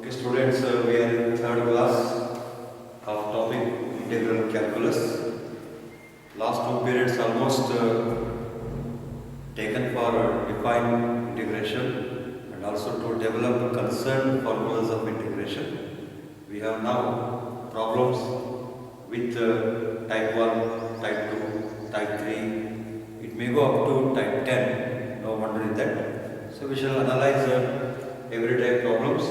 Okay, students, we are in third class of topic integral calculus. Last two periods almost taken for define integration and also to develop concerned formulas of integration. We have now problems with type 1, type 2, type 3. It may go up to type 10, no wonder in that. So we shall analyze every type problems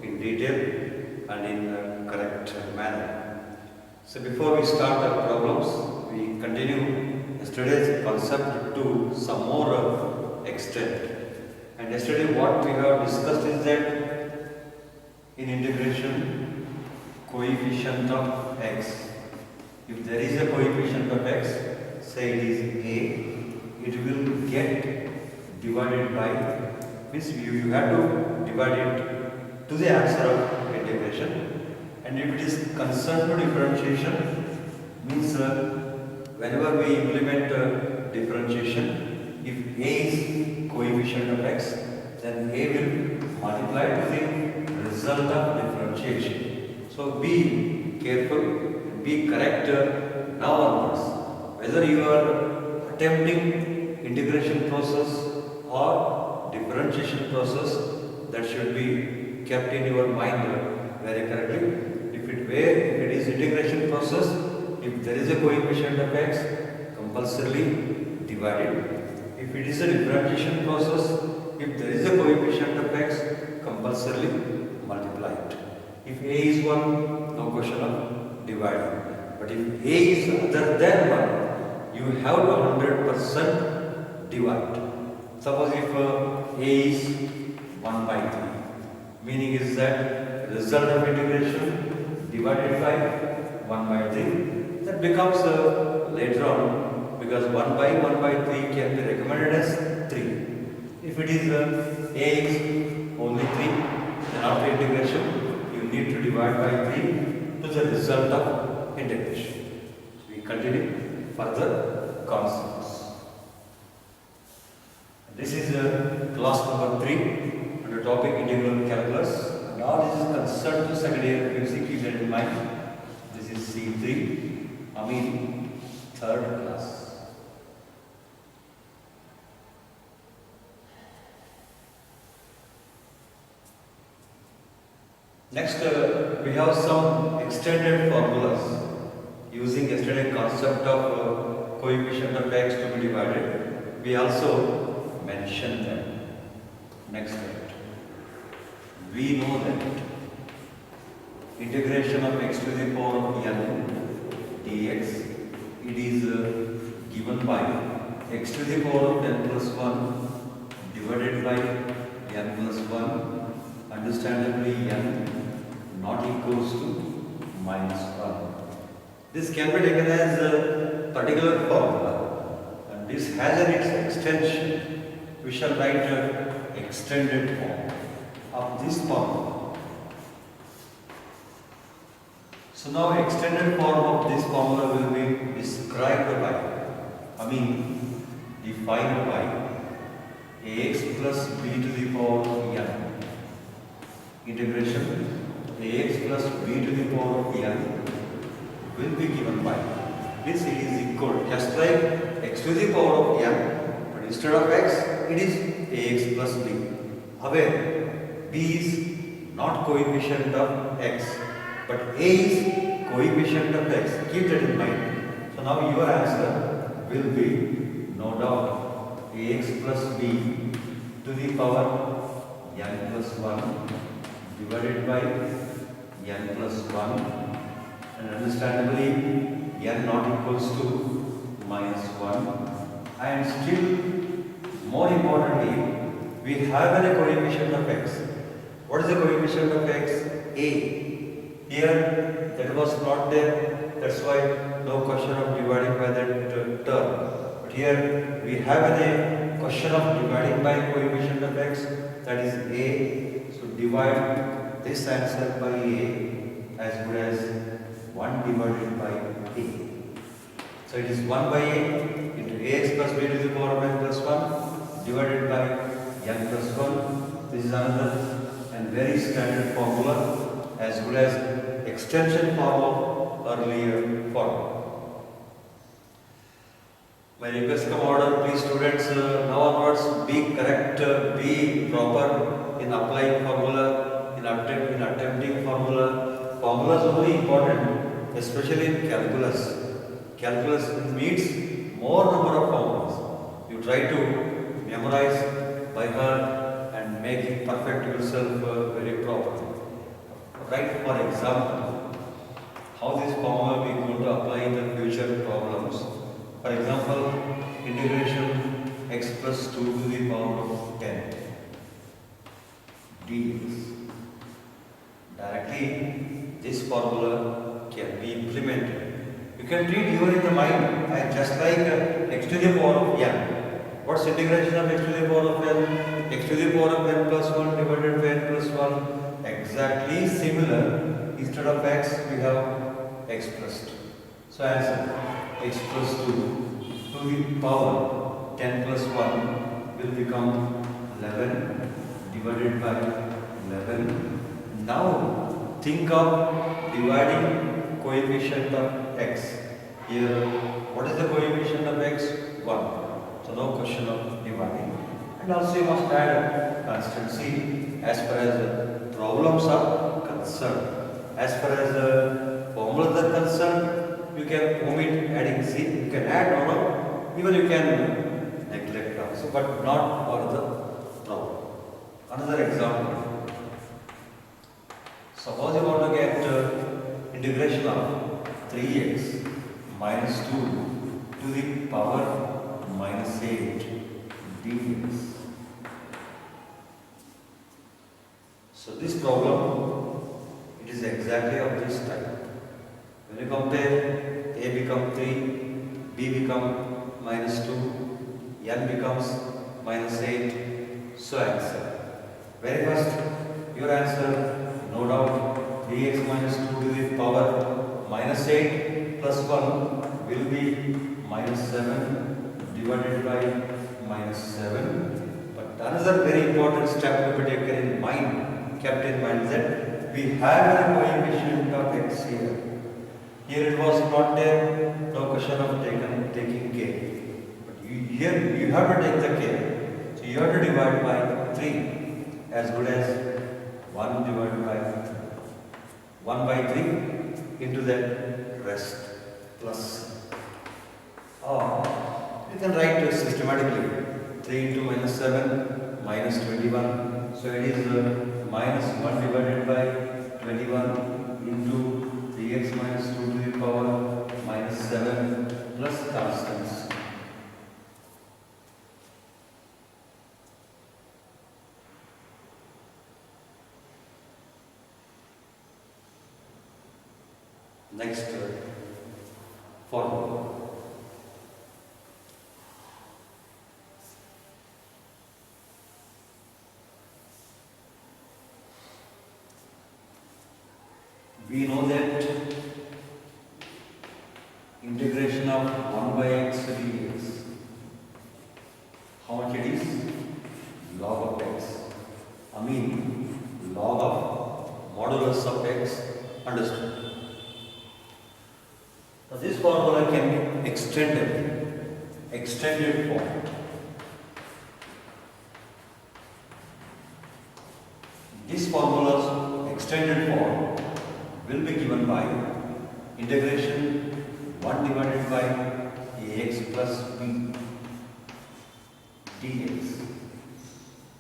in detail and in correct manner. So before we start the problems, we continue yesterday's concept to some more extent. And yesterday what we have discussed is that in integration, coefficient of x. If there is a coefficient of x, say it is a, it will get divided by, means you have to divide it to the answer of integration. And if it is concerned to differentiation, means whenever we implement differentiation, if a is coefficient of x, then a will multiply to the result of differentiation. So be careful, be correct now onwards. Whether you are attempting integration process or differentiation process, that should be kept in your mind very correctly. If it is integration process, if there is a coefficient of x, compulsorily divide it. If it is a differentiation process, if there is a coefficient of x, compulsorily multiply it. If a is 1, no question of dividing. But if a is other than 1, you have to 100% divide. Suppose if a is 1 by 3, meaning is that result of integration divided by 1 by 3, that becomes later on, because 1 by 3 can be recommended as 3. If it is a is only 3, then after integration you need to divide by 3 to the result of integration. So we continue further concepts. This is class number 3 under topic integral calculus. Now this is concerned to second year physics, keep that in mind. This is C3, I mean third class. Next, we have some extended formulas using yesterday concept of coefficient of x to be divided. We also mentioned them. Next slide. We know that integration of x to the power of n dx, it is given by x to the power of n plus 1 divided by n plus 1, understandably n not equals to minus 1. This can be taken as a particular formula, and this has an extension. We shall write an extended form of this formula. So now extended form of this formula will be described by, defined by ax plus b to the power of n integration ax plus b to the power of n will be given by this. It is equal just like x to the power of n, but instead of x it is ax plus b. However, b is not coefficient of x, but a is coefficient of x. Keep that in mind. So now your answer will be no doubt ax plus b to the power n plus 1 divided by n plus 1, and understandably n not equals to minus 1. And still more importantly, we have a coefficient of x. What is the coefficient of x? A. Here that was not there, that's why no question of dividing by that term. But here we have a question of dividing by coefficient of x, that is a. So divide this answer by a as good as 1 divided by a. So it is 1 by a into ax plus b to the power of n plus 1 divided by n plus 1. This is another and very standard formula as well as extension form of earlier formula. My request come order, please students, now onwards be correct, be proper in applying formula, in attempting formula. Formula is only important, especially in calculus. Calculus needs more number of formulas. You try to memorize by heart and make it perfect yourself very properly. Right, for example, how this formula we going to apply in the future problems. For example, integration x plus 2 to the power of 10 dx. Directly, this formula can be implemented. You can treat even in the mind as just like x to the power of n. What's integration of x to the power of n? X to the power of n plus 1 divided by n plus 1. Exactly similar. Instead of x, we have x plus 2. So answer x plus 2 to the power 10 plus 1 will become 11 divided by 11. Now think of dividing coefficient of x. Here, what is the coefficient of x? 1. So no question of dividing. And also you must add constant c as far as problems are concerned. As far as formulas are concerned, you can omit adding c, you can add or even you can neglect also, but not for the problem. Another example. Suppose you want to get integration of 3x minus 2 to the power minus 8 dx. So this problem, it is exactly of this type. When you compare, a become 3, b become minus 2, n becomes minus 8. So answer. Very first, your answer, no doubt, 3x minus 2 to the power minus 8 plus 1 will be minus 7 divided by minus 7. But another very important step to be taken in mind, kept in mind, that we have a coefficient of x here. Here it was not there, no question of taking care. But here you have to take the care. So you have to divide by 3 as good as 1 divided by 1 by 3 into that rest plus. Or you can write systematically 3 into minus 7 minus 21. So it is minus 1 divided by 21 into 3x minus 2 to the power minus 7 plus constants. Next formula. We know that integration of 1 by x dx, how much it is? Log of x. I mean log of modulus of x, understood. Now this formula can be extended form. This formula's extended form will be given by integration 1 divided by ax plus b dx,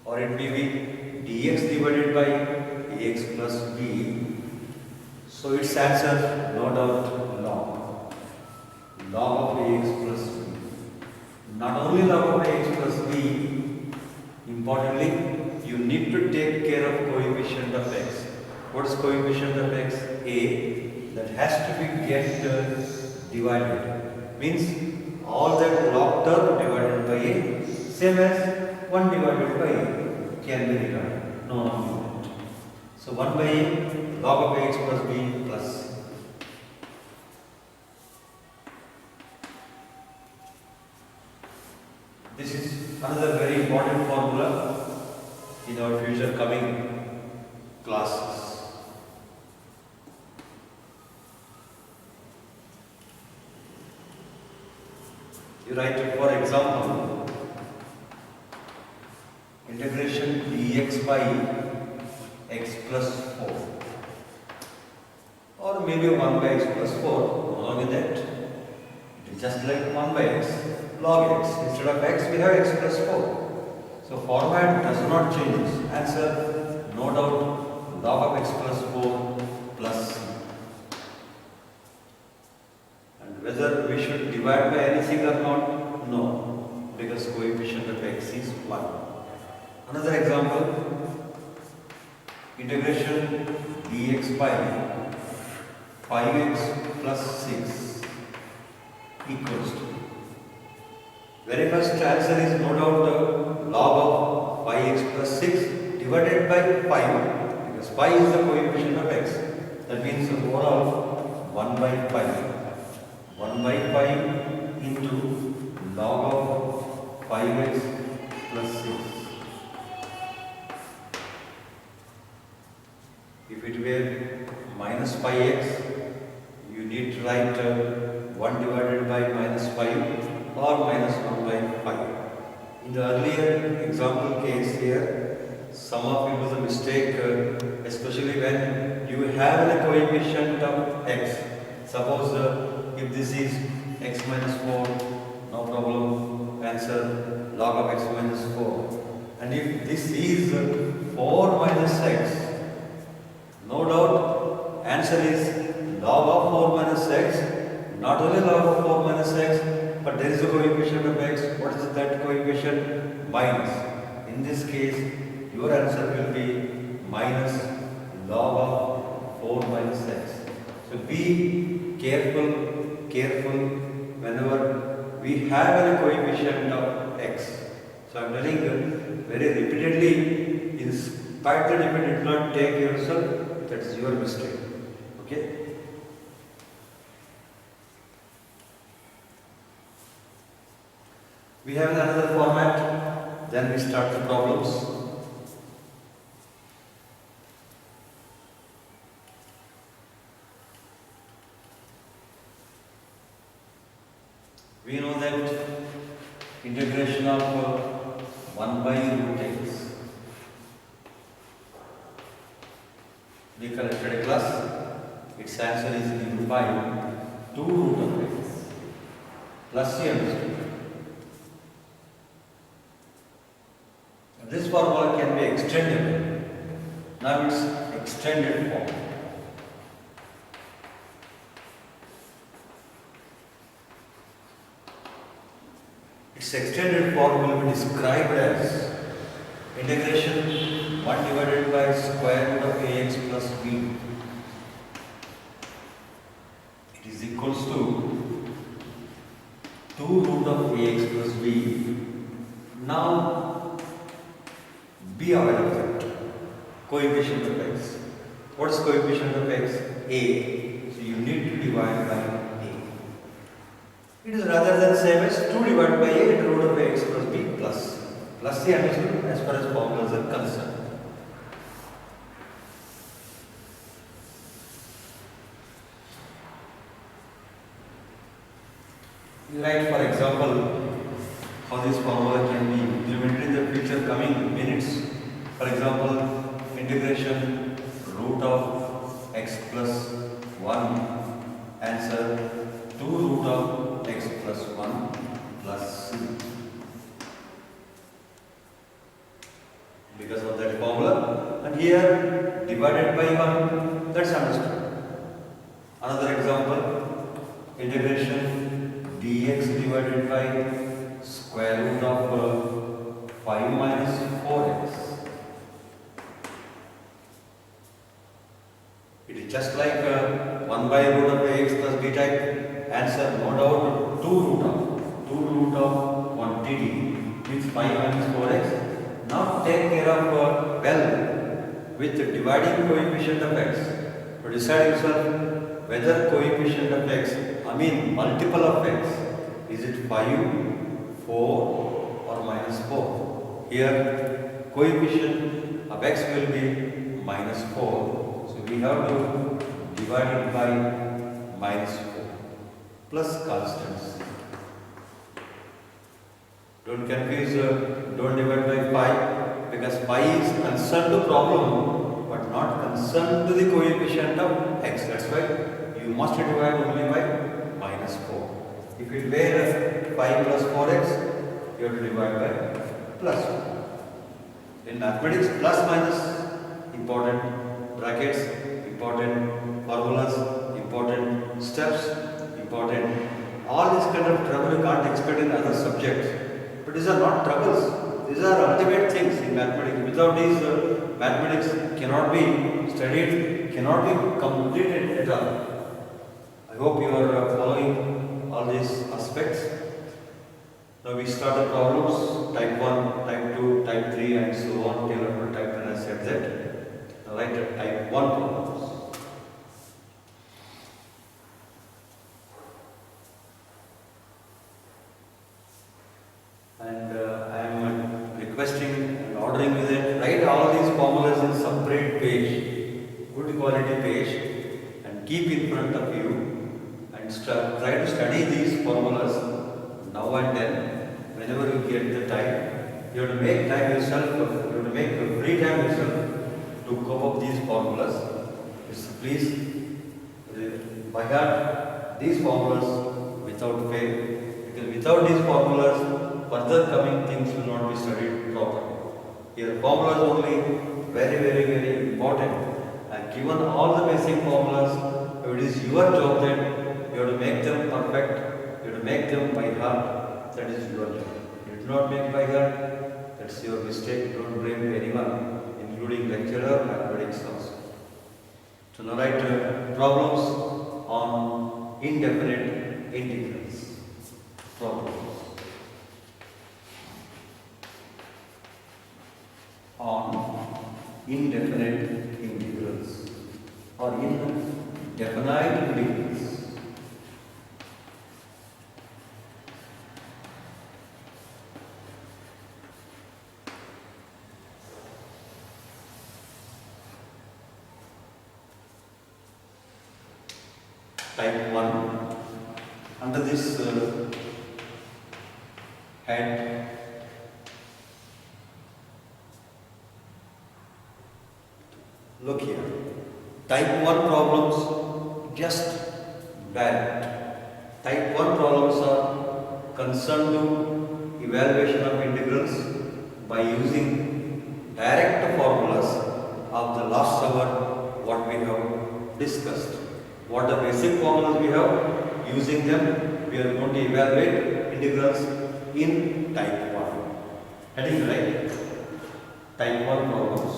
or it may be dx divided by ax plus b. So its answer, no doubt, log of ax plus b. Not only log of ax plus b, importantly, you need to take care of coefficient of x. What is coefficient of x? A, that has to be get divided. Means all that log term divided by a, same as 1 divided by a, can be regarded. No. So 1 by a, log of ax plus b plus. This is another very important formula in our future coming write for example integration dx by x plus 4 or maybe 1 by x plus 4 along with that. It is just like 1 by x log x. Instead of x we have x plus 4. So format does not change. Answer no doubt log of x plus 4 plus c. And whether we should divide by anything or not? No, because coefficient of x is 1. Another example, integration dx by 5x plus 6 equals to, very first answer is no doubt the log of 5x plus 6 divided by 5, because 5 is the coefficient of x. That means overall 1 by 5. 1 by 5 into log of 5x plus 6. If it were minus 5x, you need to write 1 divided by minus 5 or minus 1 by 5. In the earlier example case here, some of it was a mistake, especially when you have a coefficient of x. Suppose if this is x minus 4, no problem, answer log of x minus 4. And if this is 4 minus x, no doubt answer is log of 4 minus x, not only log of 4 minus x, but there is a coefficient of x. What is that coefficient? Minus. In this case, your answer will be minus log of 4 minus x. So be careful whenever we have a coefficient of x. So I am telling you very repeatedly, in spite that if you did not take yourself, that is your mistake. Okay? We have another format, then we start the problems. We know that integration of 1 by root x. We collected a class, its answer is given by 2 root of x plus c understood. This formula can be extended. Now it's extended form. Its extended form will be described as integration 1 divided by square root of ax plus b. It is equals to 2 root of ax plus b. Now be aware of that. Coefficient of x. What is coefficient of x? A. So you need to divide by a. It is rather than same as 2 divided by a into root of x plus b plus c. Plus c understood as far as formulas are concerned. You write, for example, how this formula can be implemented in the future coming minutes. For example, integration root of x plus 1, answer 2 root of x plus 1 plus c. Because of that formula, and here divided by 1, that's understood. Another example, integration dx divided by square root of 5 minus 4x. It is just like 1 by root of ax plus b type. Answer no doubt 2 root of quantity means 5 minus 4x. Now take care of with the dividing coefficient of x. To decide yourself whether coefficient of x, multiple of x, is it 5, 4 or minus 4. Here coefficient of x will be minus 4. So we have to divide it by minus 4 plus constants. Don't confuse, don't divide by pi, because pi is concerned to problem but not concerned to the coefficient of x. That's why you must divide only by -4. If it were pi plus 4x, you have to divide by plus 1. In mathematics, plus minus important brackets, important formulas, important steps, important all these kind of trouble you can't expect in other subjects. But these are not troubles. These are ultimate things in mathematics. Without these, mathematics cannot be studied, cannot be completed at all. I hope you are following all these aspects. Now we start the problems, type 1, type 2, type 3 and so on till up to type 10 as said that. Now write type 1 problems. And I am requesting and ordering you that write all these formulas in separate page, good quality page, and keep in front of you and try to study these formulas now and then whenever you get the time. You have to make time yourself, you have to make free time yourself to cope up these formulas. Please by heart these formulas without fail, because without these formulas further coming things will not be studied properly. Here formulas only very important, and given all the basic formulas, it is your job that you have to make them perfect, you have to make them by heart. That is your job. You do not make by heart, that's your mistake. Don't blame anyone, including lecturer, mathematics also. So now write problems on indefinite integrals. Problems on indefinite integrals or indefinite integrals. Type 1. Under this head, look here. Type 1 problems just bad. Type 1 problems are concerned to evaluation of integrals by using direct formulas of the last hour what we have discussed. What the basic formulas we have, using them we are going to evaluate integrals in type 1. Heading right. Type 1 problems.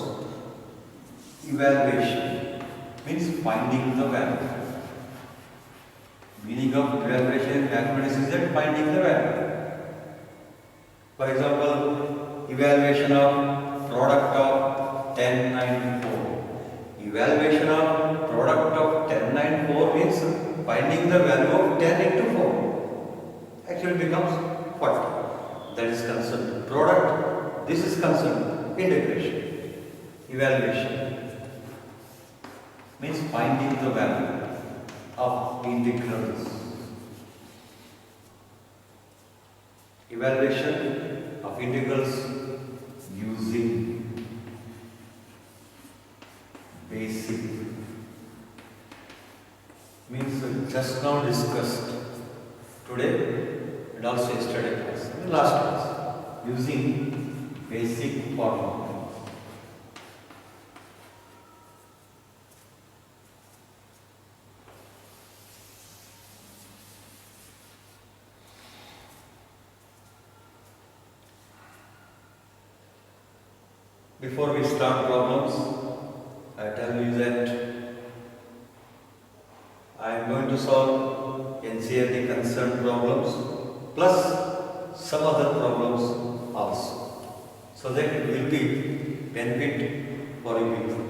Evaluation means finding the value. Meaning of evaluation in mathematics is that finding the value. For example, evaluation of product of 10, 9, 4. Evaluation of product of 10, 9, 4 means finding the value of 10 into 4. Actually becomes 40. That is concerned product. This is concerned integration. Evaluation means finding the value of integrals. Evaluation of integrals using basic means just now discussed today and also yesterday class, in the last class, using basic formula. Before we start problems, I tell you that I am going to solve NCERT concerned problems plus some other problems also, so that it will be benefit for you people.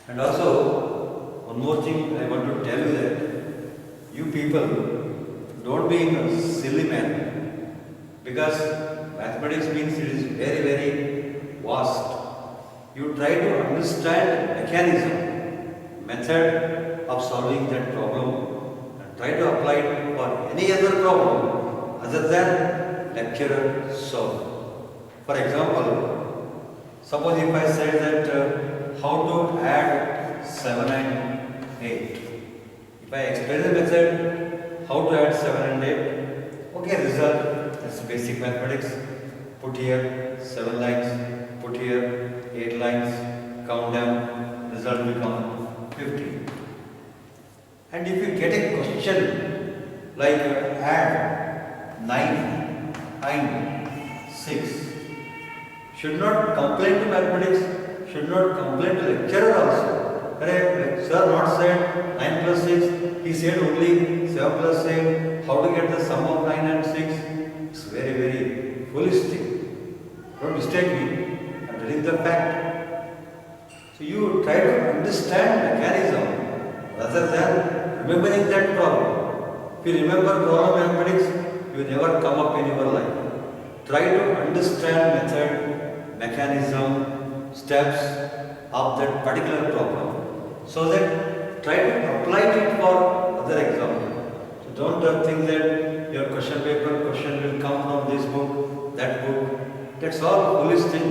And also, one more thing I want to tell you that you people don't be a silly man, because mathematics means it is very vast. You try to understand mechanism, method of solving that problem and try to apply it for any other problem other than lecturer solve. For example, suppose if I said that how to add 7 and 8. If I explain the method how to add 7 and 8, okay, result, that's basic mathematics. Put here 7 lines, put here 8 lines, count them, result will come 50. And if you get a question like add 9 and 6, should not complain to mathematics, should not complain to lecturer also. Correct? Sir not said 9 plus 6, he said only 7 plus 8, how to get the sum of 9 and 6? It's very, very foolish thing. Don't mistake me, I'm telling the fact. So you try to understand mechanism rather than remembering that problem. If you remember problem mathematics, you will never come up in your life. Try to understand method, mechanism, steps of that particular problem, so that try to apply it for other example. So don't think that your question paper question will come from this book, that book. That's all foolish thing.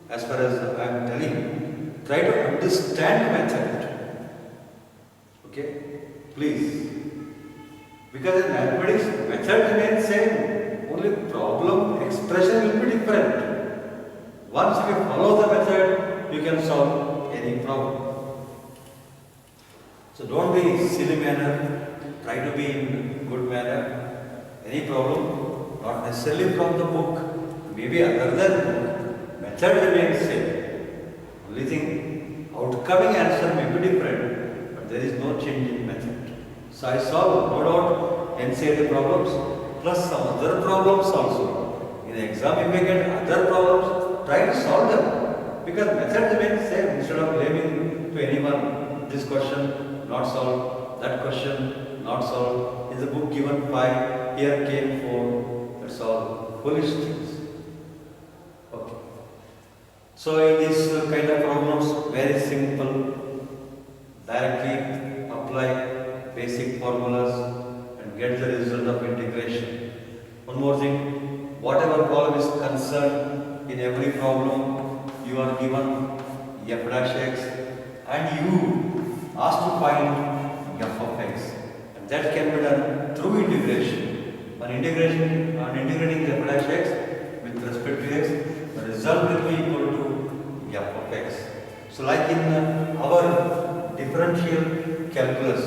As far as I am telling you, try to understand method. Okay, please. Because in mathematics, method remains same. Only problem expression will be different. Once you follow the method, you can solve any problem. So don't be silly manner. Try to be in good manner. Any problem, not necessarily from the book, maybe other than book, method remains same. Only thing, outcoming answer may be different, but there is no change in method. So I solve no doubt NCERT problems plus some other problems also. In the exam, if you get other problems, try to solve them, because method remains same. Instead of blaming to anyone, this question not solved, that question not solved. In the book given 5, here came 4. That's all foolish things. Okay. So in these kind of problems, very simple. Directly apply basic formulas and get the result of integration. One more thing, whatever problem is concerned, in every problem you are given f dash x and you asked to find f of x, and that can be done through integration. On integrating f dash x with respect to x, the result will be equal to f of x. So like in our differential calculus,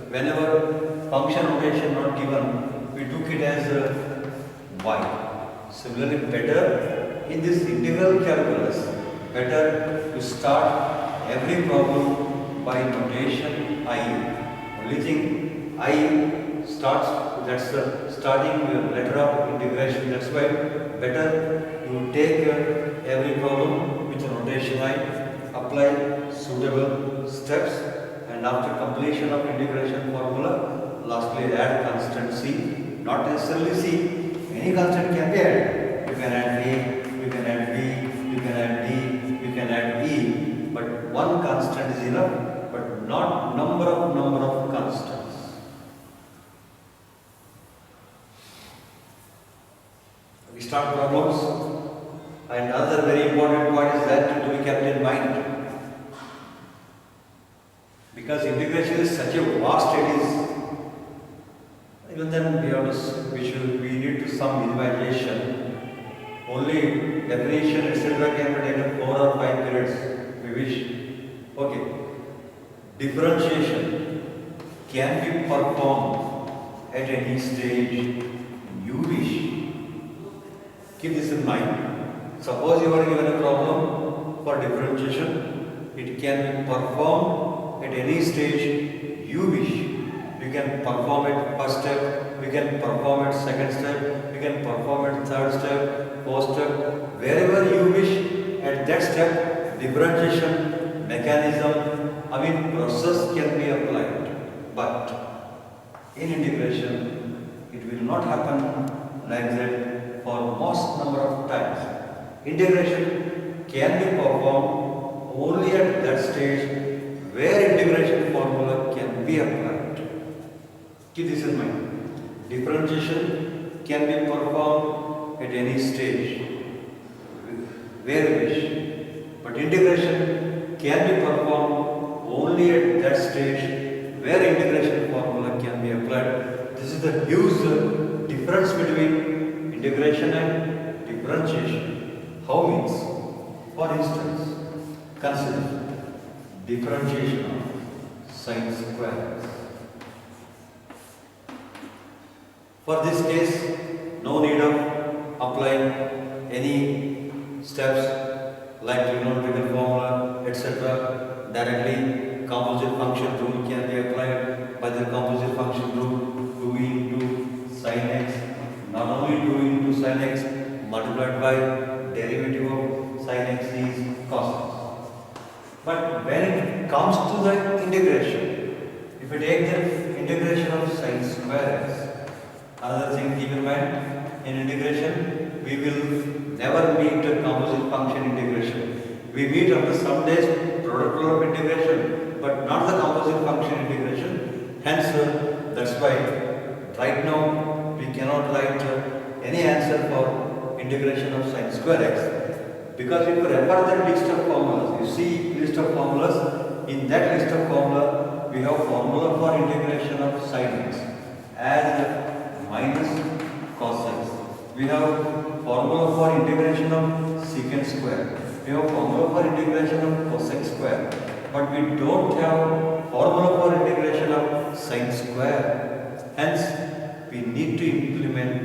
whenever function notation not given, we took it as y. Similarly, better in this integral calculus, better to start every problem by notation I. Only thing I starts, that's the starting letter of integration. That's why better you take every problem with notation I, apply suitable steps, and after completion of integration formula, lastly add constant c. Not necessarily c, any constant can be added. You can add a, you can add b, you can add d, you can add e, but one constant is enough, but not number of constants. We start problems, and another very important point is that to be kept in mind. Because integration is such a vast, it is. Even then we need to some minimization. Only definition etc. can be taken 4 or 5 periods we wish. Okay. Differentiation can be performed at any stage you wish. Keep this in mind. Suppose you are given a problem for differentiation, it can be performed at any stage you wish. You can perform it first step, we can perform it second step, we can perform it third step, fourth step, wherever you wish. At that step, differentiation mechanism, process can be applied. But in integration, it will not happen like that for most number of times. Integration can be performed only at that stage where integration formula can be applied. Keep this in mind. Differentiation can be performed at any stage where we wish, but integration can be performed only at that stage where integration formula can be applied. This is the huge difference between integration and differentiation. How means? For instance, consider differentiation of sine squares. For this case, no need of applying any steps like trigonometrical formula, etc. Directly, composite function rule can be applied. By the composite function rule, 2 into sin x, not only 2 into sin x multiplied by derivative of sin x is cos x. But when it comes to the integration, if we take the integration of sin square x, another thing keep in mind, in integration we will never meet a composite function integration. We meet after some days product rule of integration, but not the composite function integration. Hence, that's why right now we cannot write any answer for integration of sin square x. Because if you refer the list of formulas, you see list of formulas, in that list of formula we have formula for integration of sin x as minus cos x. We have formula for integration of secant square. We have formula for integration of cosec square. But we don't have formula for integration of sin square. Hence, we need to implement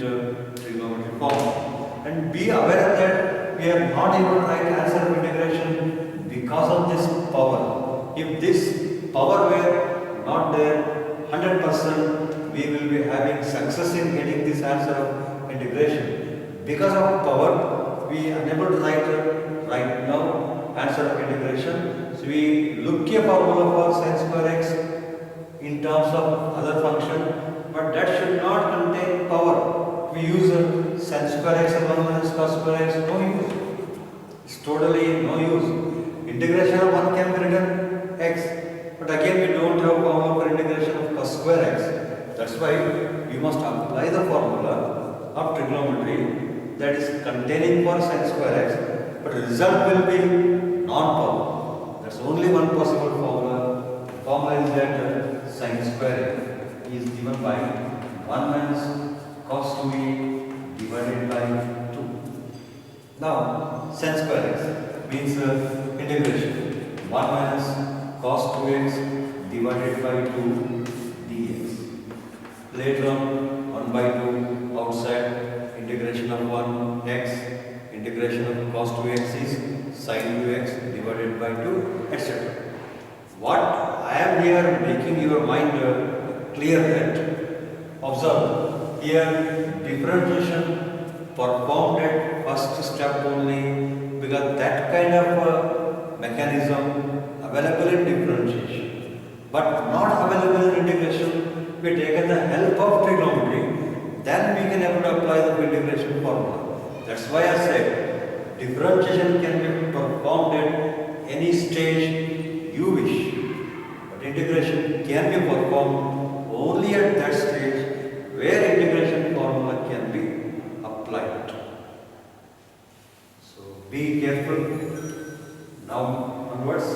trigonometric formula. And be aware that we are not able to write answer of integration because of this power. If this power were not there, 100% we will be having success in getting this answer of integration. Because of power, we are unable to write right now answer of integration. So we look a formula for sin square x in terms of other function, but that should not contain power. We use sin square x and 1 minus cos square x, no use. It's totally no use. Integration of 1 can be written x, but again we don't have formula for integration of cos square x. That's why we must apply the formula of trigonometry that is containing for sin square x, but the result will be non-power. That's only one possible formula. The formula is that sin square x is given by 1 minus cos 2a divided by 2. Now, sin square x means integration 1 minus cos 2x divided by 2 dx. Later on, 1 by 2 outside, integration of 1 x, integration of cos 2x is sin 2x divided by 2, etc. What I am here making your mind clear that, observe, here differentiation performed at first step only, because that kind of mechanism available in differentiation, but not available in integration. We take the help of trigonometry, then we can able to apply the integration formula. That's why I said differentiation can be performed at any stage you wish, but integration can be performed only at that stage where integration formula can be applied. So be careful. Now onwards,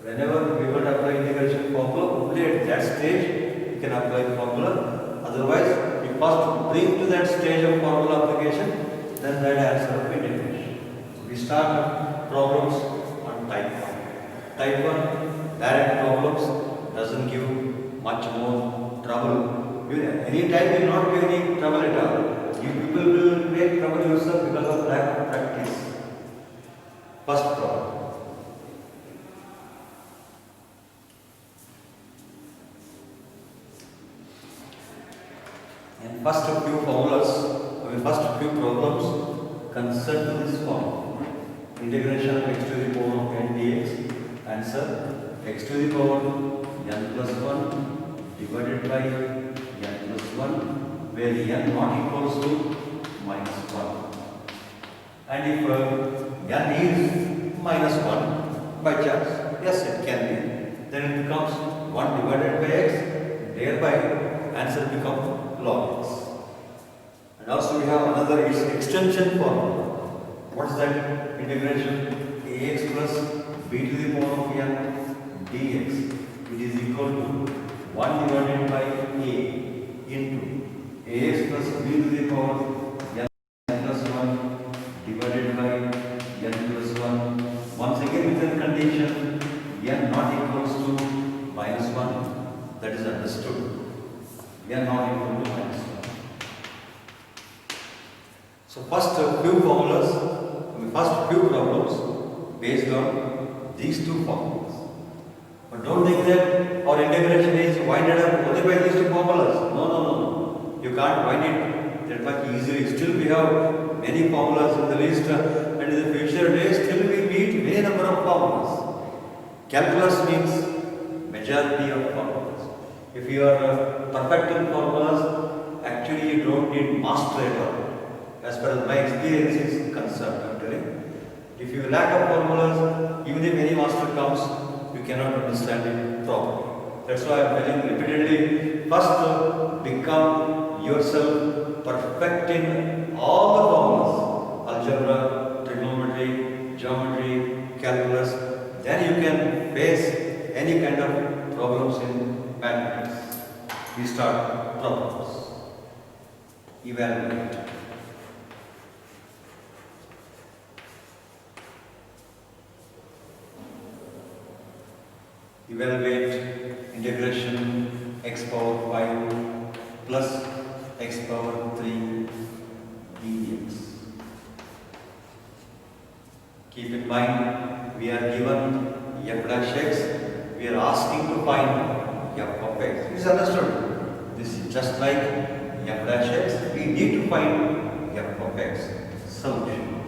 whenever we will apply integration formula, only at that stage we can apply the formula. Otherwise, we first bring to that stage of formula application, then write answer of integration. We start problems on type 1. Type 1 direct problems doesn't give much more trouble. Any time will not give any trouble at all. You people will make trouble yourself because of lack of practice. First problem. And first few problems concern to this form. Integration of x to the power of n dx. Answer x to the power n plus 1 divided by n plus 1, where n not equals to minus 1. And if n is minus 1 by chance, yes, it can be, then it becomes 1 divided by x, thereby answer becomes log x. And also we have another extension formula. What is that? Integration ax plus b to the power of n dx. It is equal to 1 divided by a into ax plus b to the power n plus 1 divided by n plus 1. Once again with the condition n not equals to minus 1. That is understood. N not equal to minus 1. So first few formulas, first few problems based on these two formulas. But don't think that our integration is winded up only by these two formulas. No. You can't wind it that much easily. Still we have many formulas in the list and in the future days still we meet many number of formulas. Calculus means majority of formulas. If you are perfect in formulas, actually you don't need master at all. As far as my experience is concerned, I'm telling. If you lack of formulas, even if any master comes, you cannot understand it properly. That's why I'm telling repeatedly, first become yourself perfect in all the formulas, algebra, trigonometry, geometry, calculus, then you can face any kind of problems in mathematics. We start problems. Evaluate. Evaluate integration x power 5 plus x power 3 dx. Keep in mind, we are given f dash x, we are asking to find f of x. Is understood? This is just like f dash x, we need to find f of x. Solution.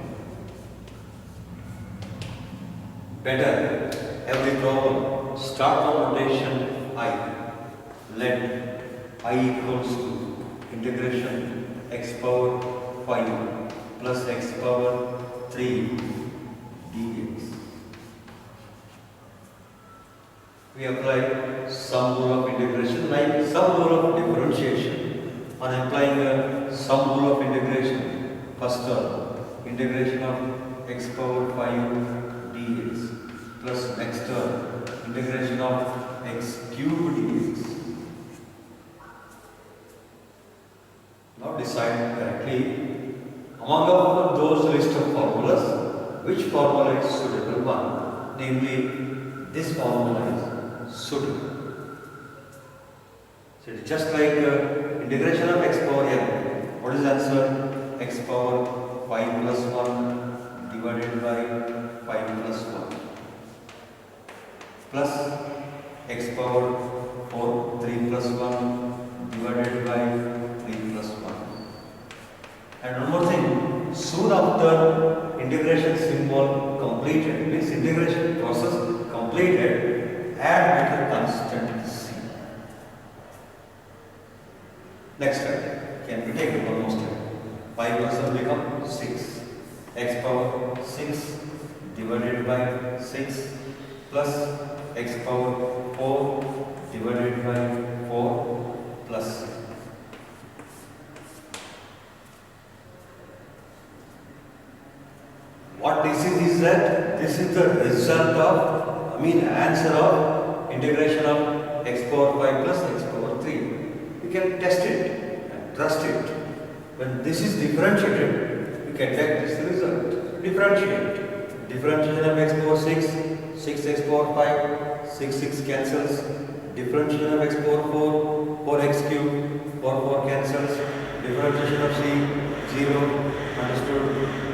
Better, every problem start from notation I. Let I equals to integration x power 5 plus x power 3 dx. We apply sum rule of integration like sum rule of differentiation. On applying a sum rule of integration, first term integration of x power 5 dx plus next term integration of x cubed dx. Now decide correctly among those list of formulas, which formula is suitable one. Namely, this formula is suitable. So it is just like integration of x power n. What is the answer? X power 5 plus 1 divided by 5 plus 1. Plus x power 4 3 plus 1 divided by 3 plus 1. And one more thing, soon after integration symbol completed, means integration process completed, add metal constant c. Next step, can we take one more step? 5 plus 1 become 6. X power 6 divided by 6 plus x power 4 divided by 4 plus 6. What this is that this is the result of, answer of integration of x power 5 plus x power 3. You can test it and trust it. When this is differentiated, you can take this result. Differentiate. Differentiation of x power 6, 6x power 5, 6 cancels. Differentiation of x power 4, 4x cube, 4 cancels. Differentiation of c, 0. Understood?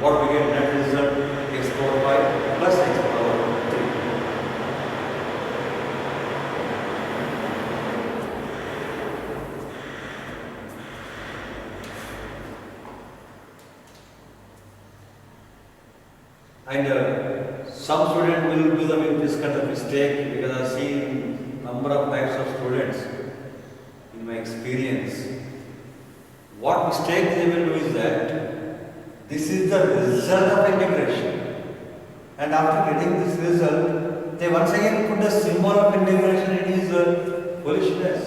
What we get net result? X power 5 plus x power 3. And some student will do this kind of mistake, because I have seen number of types of students in my experience. What mistake they will do is that this is the result of integration, and after getting this result, they once again put the symbol of integration. It is foolishness,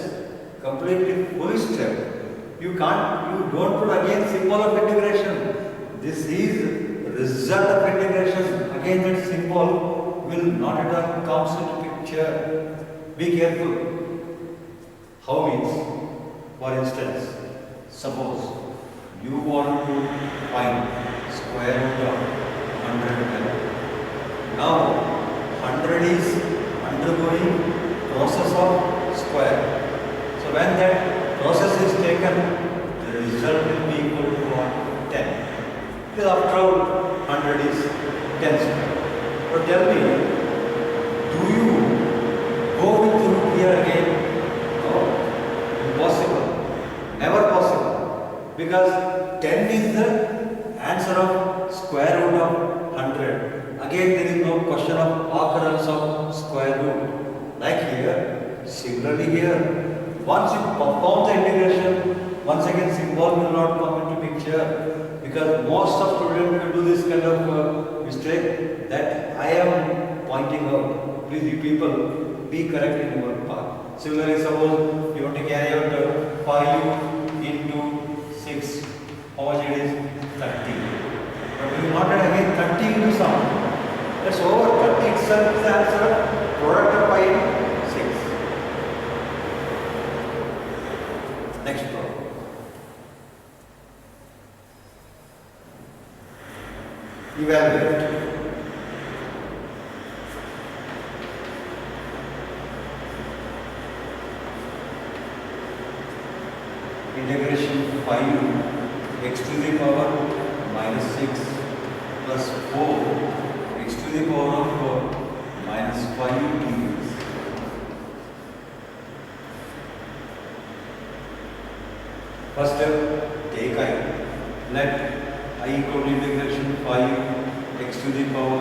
completely foolish step. You don't put again symbol of integration. This is result of integration. Again that symbol will not at all comes into picture. Be careful. How means? For instance, suppose you want to find square root of 100. Now 100 is undergoing process of square. So when that process is taken, the result will be equal to what? 10. Because after all, 100 is 10 square. So tell me, do you go with root here again? No. Impossible. Never possible. Because 10 is the answer of square root of 100. Again, there is no question of occurrence of square root. Like here, similarly here, once you perform the integration, once again symbol will not come into picture, because most of students will do this kind of mistake that I am pointing out. Please, you people, be correct in your part. Similarly, suppose you want to carry out 5 into 6, how much it is? 30. But we wanted again 30 into some. That's over. 30 itself is the answer. Product of 5 and 6. Next problem. Evaluate. Integration 5 x to the power minus 6 plus 4 x to the power of minus 5 dx. First step, take I. Let I equal to integration 5 x to the power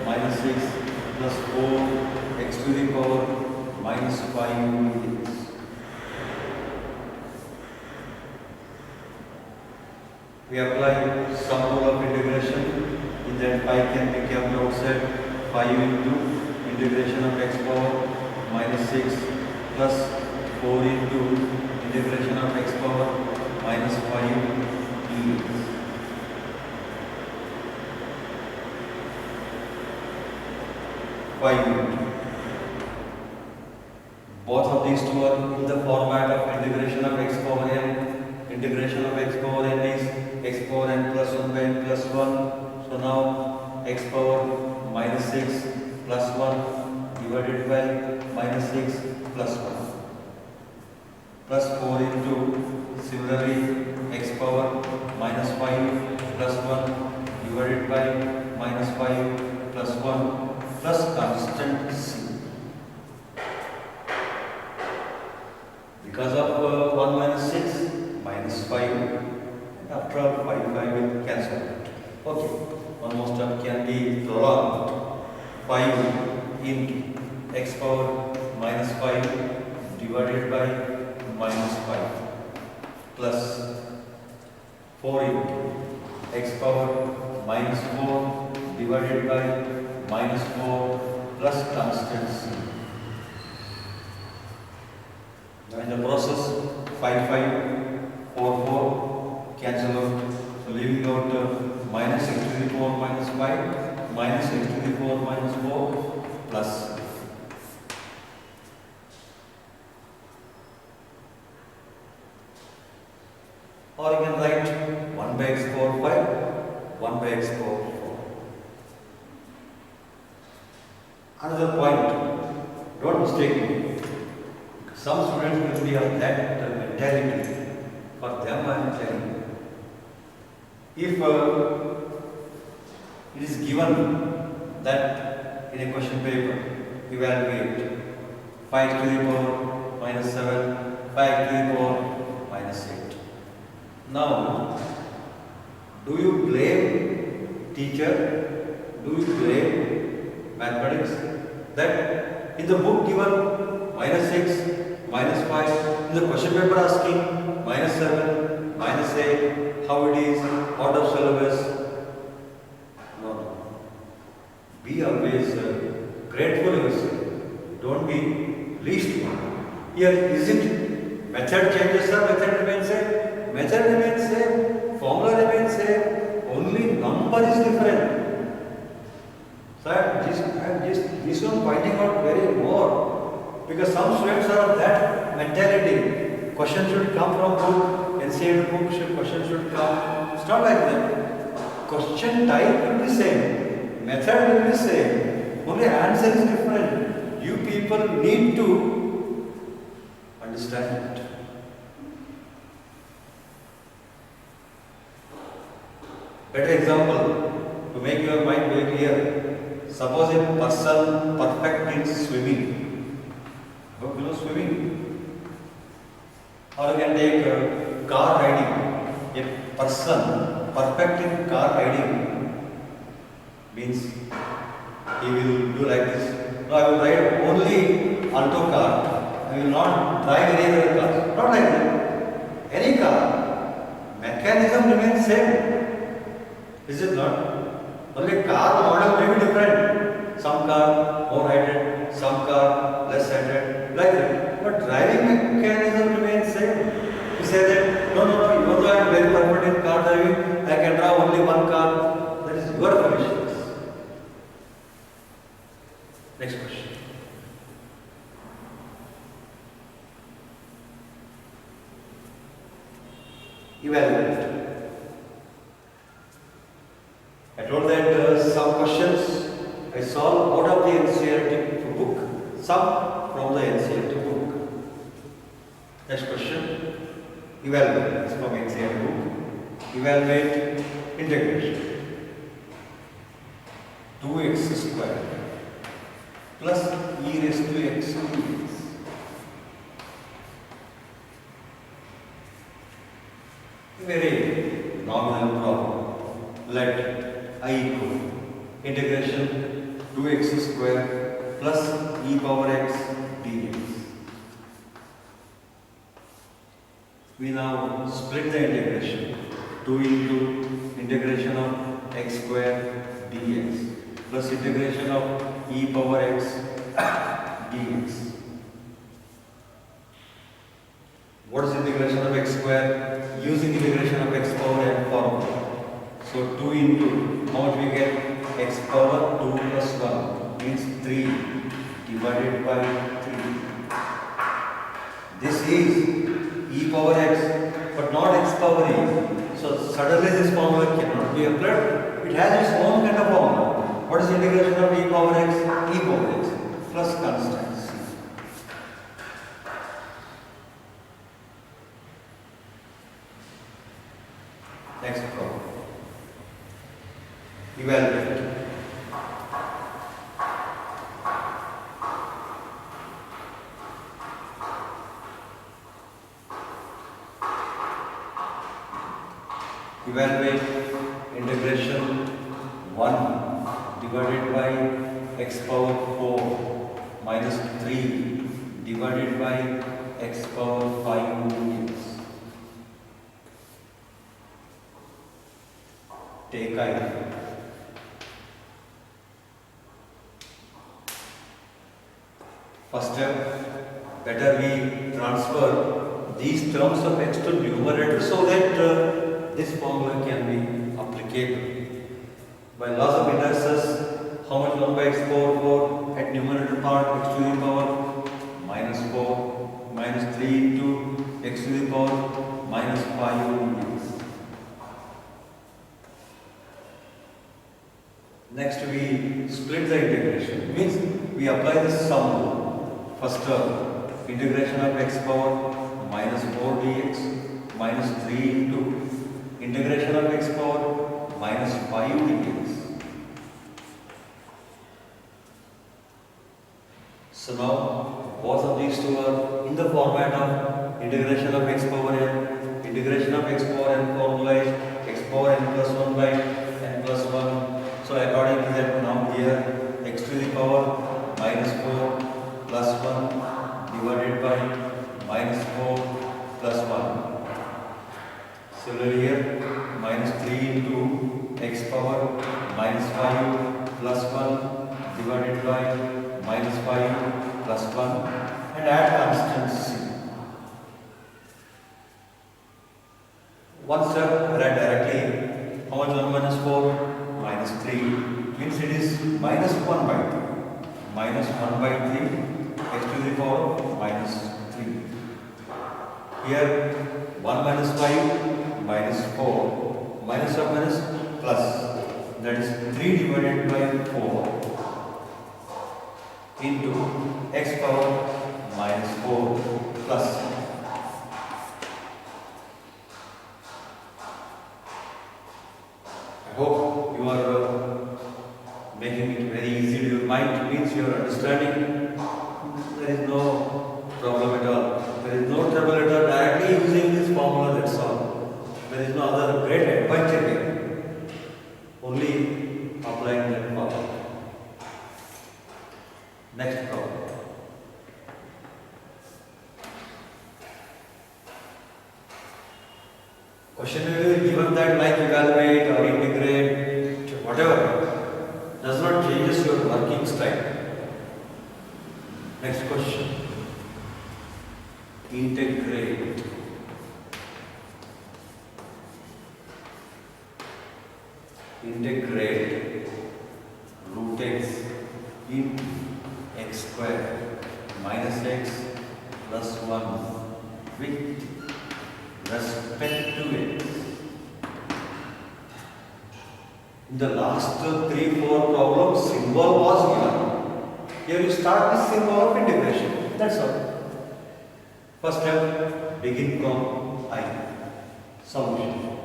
minus 6 plus 4 x to the power minus 5 dx. We apply some rule of integration. In that 5 can be kept outside. 5 into integration of x power minus 6 plus 4 into integration of x power minus 5 dx. Both of these two are in the format of integration of x power n. Integration of x power n is x power n plus 1 by n plus 1. So now x power minus 6 plus 1 divided by minus 6 plus 1 plus 4 into similarly x power minus 5 plus 1 divided by minus 5 plus 1 plus constant c. Because of 1 minus 6 minus 5, and after all 5 will cancel it. Okay, one more step can be prolonged. 5 into x power minus 5 divided by minus 5 plus 4 into x power minus 4 divided by minus 4 plus constant c. Now in the process 5, 5, 4, 4 cancel out. So leaving out minus x to the power minus 5 minus x to the power minus 4 plus. Or you can write 1 by x power 5, 1 by x power 4. Another point, don't mistake me. Some students will be of that mentality. For them I am telling you. If it is given that in a question paper, evaluate 5 to the power minus 7, 5 to the power minus 8. Now, do you blame teacher? Do you blame mathematics? That in the book given minus 6, minus 5, in the question paper asking minus 7, minus 8, how it is, out of syllabus? No. Be always grateful yourself. Don't be least one. Here, is it method changes or method remains same? method remains same, formula remains same, only number is different. So this one pointing out very more, because some students are of that mentality. Question should come from book, NCERT book, question should come. It's not like that. Question type will be same, method will be same, only answer is different. You people need to understand it. Better example to make your mind very clear. Suppose a person perfect in swimming. Hope you know swimming. Or you can take car riding. A person perfect in car riding means he will do like this. No, I will ride only Alto car. I will not drive any other car. Not like that. Any car, mechanism remains same. Is it not? Only car model may be different. Some car more heighted, some car less heighted, like that. But driving mechanism remains same. You say that, no, even though I am very perfect in car driving, I can drive only one car. That is your foolishness. Next question. Evaluate. I told that some questions I solve out of the NCERT book, some from the NCERT book. Next question. Evaluate. It's from NCERT book. Evaluate integration. 2x square plus e raised to x dx. A very nominal problem. Let I equal integration 2x square plus e power x dx. We now split the integration. 2 into integration of x square dx plus integration of e power x dx. What is integration of x square? Using integration of x power n formula. So 2 into, how much we get? X power 2 plus 1 means 3 divided by 3. This is e power x, but not x power e. So suddenly this formula cannot be applied. It has its own kind of formula. What is integration of e power x? E power x plus constants. Next problem. Evaluate. Evaluate integration 1 divided by x power 4 minus 3 divided by x power 5 dx. Take I. First step, better we transfer these terms of x to numerator so that this formula can be applicable. By laws of inertia, how much 1 by x power 4 at numerator part x to the power minus 4 minus 3 into x to the power minus 5 dx. Next we split the integration, means we apply the sum rule. First term, integration of x power minus 4 dx minus 3 into integration of x power minus 5 dx. So now both of these two are in the format of integration of x power n. Integration of x power n formula is x power n plus 1 by n plus 1. So according to that, now here x to the power minus 4 plus 1 divided by minus 4 plus 1. Similarly here minus 3 into x power minus 5 plus 1 divided by minus 5 plus 1 and add constants. one step I write directly. How much 1 minus 4? Minus 3. Means it is minus 1 by 3. Minus 1 by 3 x to the power minus 3. Here 1 minus 5 minus 4. Minus of minus plus. That is 3 divided by 4 into x power minus 4 plus. I hope you are making it very easy to your mind. Means you are understanding. There is no problem at all. There is no trouble at all. Directly using this formula, that's all. There is no other great adventure here. Only applying that formula. Next problem. Question will be given that like evaluate or integrate, whatever, does not changes your working style. Next question. Integrate. Integrate root x into x square minus x plus 1 with respect to x. In the last 3-4 problems, symbol was given. Here you start with symbol of integration. That's all. First step, begin from I. Solution.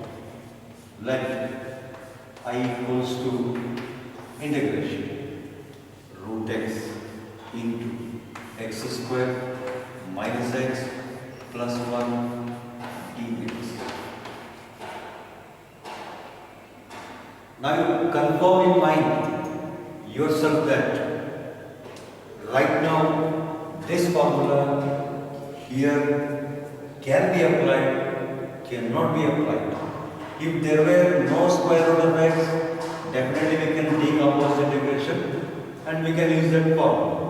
Let I equals to integration root x into x square minus x plus 1 dx. Now you confirm in mind yourself that right now this formula here can be applied, cannot be applied. If there were no square root of x, definitely we can decompose integration and we can use that formula.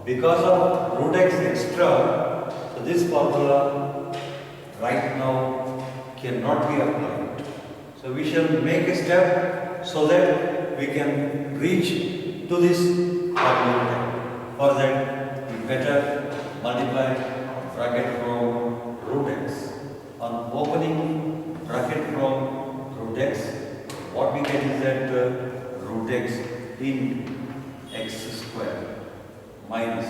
Because of root x extra, so this formula right now cannot be applied. So we shall make a step so that we can reach to this formula. For that, we better multiply bracket from root x. On opening bracket from root x, what we get is that root x in x square minus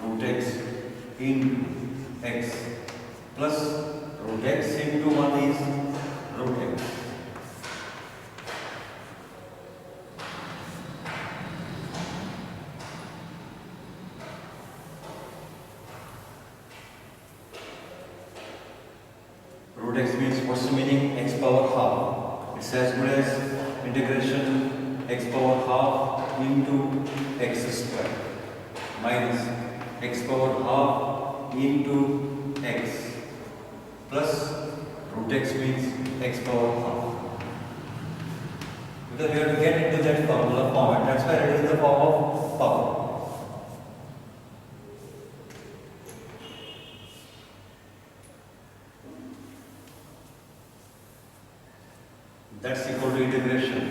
root x in x plus root x into 1 is root x. Root x means what's the meaning? X power half. It's as good as integration x power half into x square minus x power half into x plus root x means x power half. Because we have to get into that formula format. That's why it is in the form of power. That's equal to integration.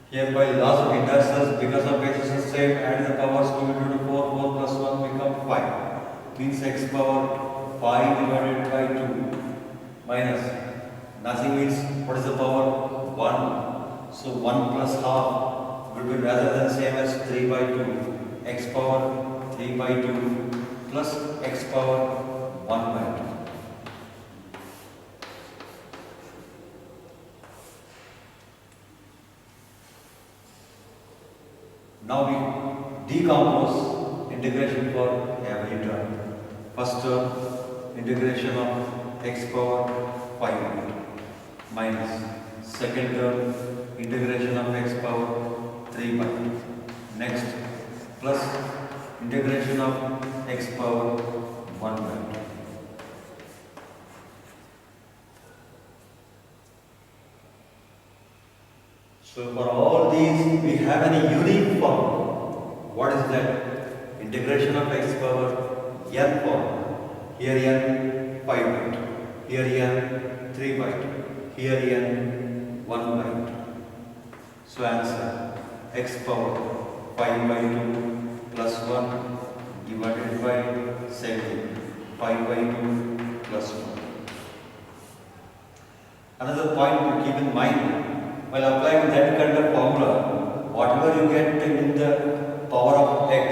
Here by laws of inductance, because of basis is same, add the powers 2 into 4, 4 plus 1 become 5. Means x power 5 divided by 2 minus nothing means what is the power? 1. So 1 plus half will be rather than same as 3 by 2. X power 3 by 2 plus x power 1 by 2. Now we decompose integration for every term. First term, integration of x power 5 minus. Second term, integration of x power 3 by. Next, plus integration of x power 1 by. So for all these, we have any unique form. What is that? Integration of x power n form. Here n 5 by 2. here n 3 by 2, here n 1 by 2. So answer x power 5 by 2 plus 1 divided by 7, 5 by 2 plus 1. Another point to keep in mind, while applying that kind of formula, whatever you get in the power of x,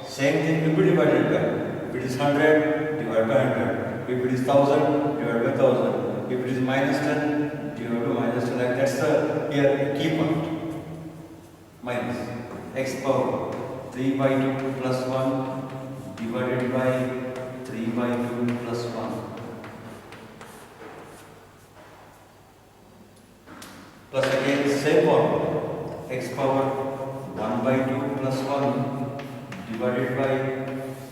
same thing will be divided by. If it is 100, divide by 100. If it is 1000, divide by 1000. If it is minus 10, divide by minus 10. Like that's the here key point. Minus x power 3 by 2 plus 1 divided by 3 by 2 plus 1. Plus again same formula, x power 1 by 2 plus 1 divided by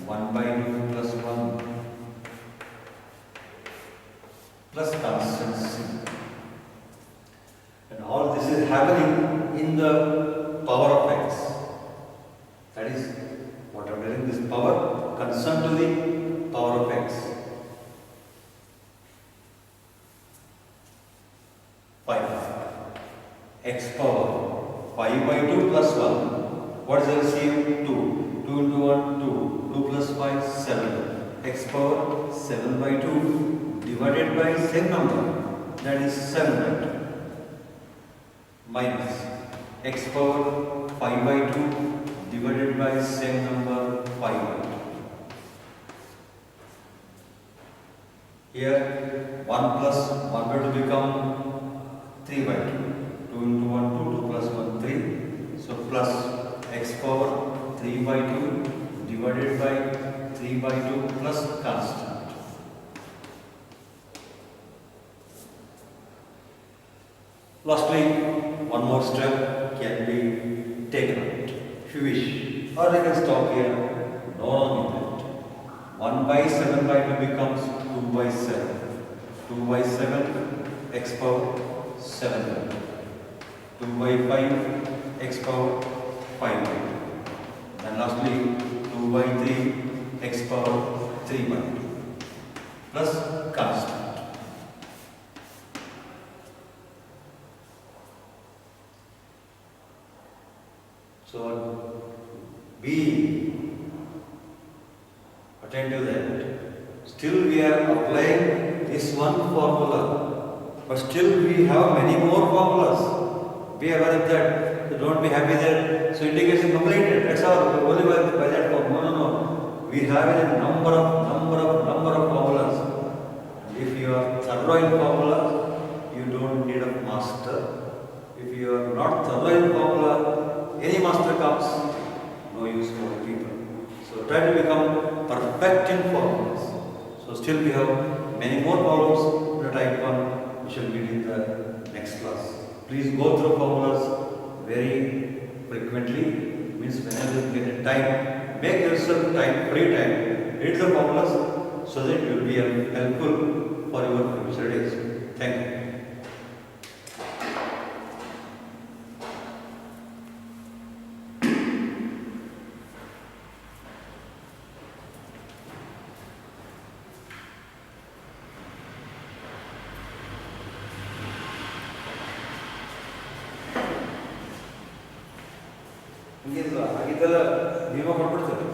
1 by 2 plus 1 plus constant c. And all this is happening in the power of x. That is what I am telling, this power concerned to the power of x. 5. X power 5 by 2 plus 1. What is the LCM? 2. 2 into 1, 2. 2 plus 5, 7. X power 7 by 2 divided by same number, that is 7 by 2. Minus x power 5 by 2 divided by same number 5 by 2. Here 1 plus 1 by 2 become 3 by 2. 2 into 1, 2, 2 plus 1, 3. So plus x power 3 by 2 divided by 3 by 2 plus constant. Lastly, one more step can be taken out if you wish. Or I can stop here. No need that. 1 by 7 by 2 becomes 2 by 7. 2 by 7 x power 7 by 2. 2 by 5 x power 5 by 2. And lastly 2 by 3 x power 3 by 2 plus constant. So be attentive that still we are applying this one formula, but still we have many more formulas. Be aware of that. So don't be happy that so integration completed. That's all. Only by that formula. No. We have a number of formulas. If you are thorough in formula, you don't need a master. If you are not thorough in formula, any master comes, no use for people. So try to become perfect in formulas. So still we have many more problems in the type 1, we shall meet in the next class. Please go through formulas very frequently, means whenever you get a time, make yourself time, free time, read the formulas so that you will be helpful for your future days. Thank you. ಹಾಗಿದ್ದೆಲ್ಲ ನೀವೇ ಮಾಡ್ಬಿಡ್ತೀರಿ.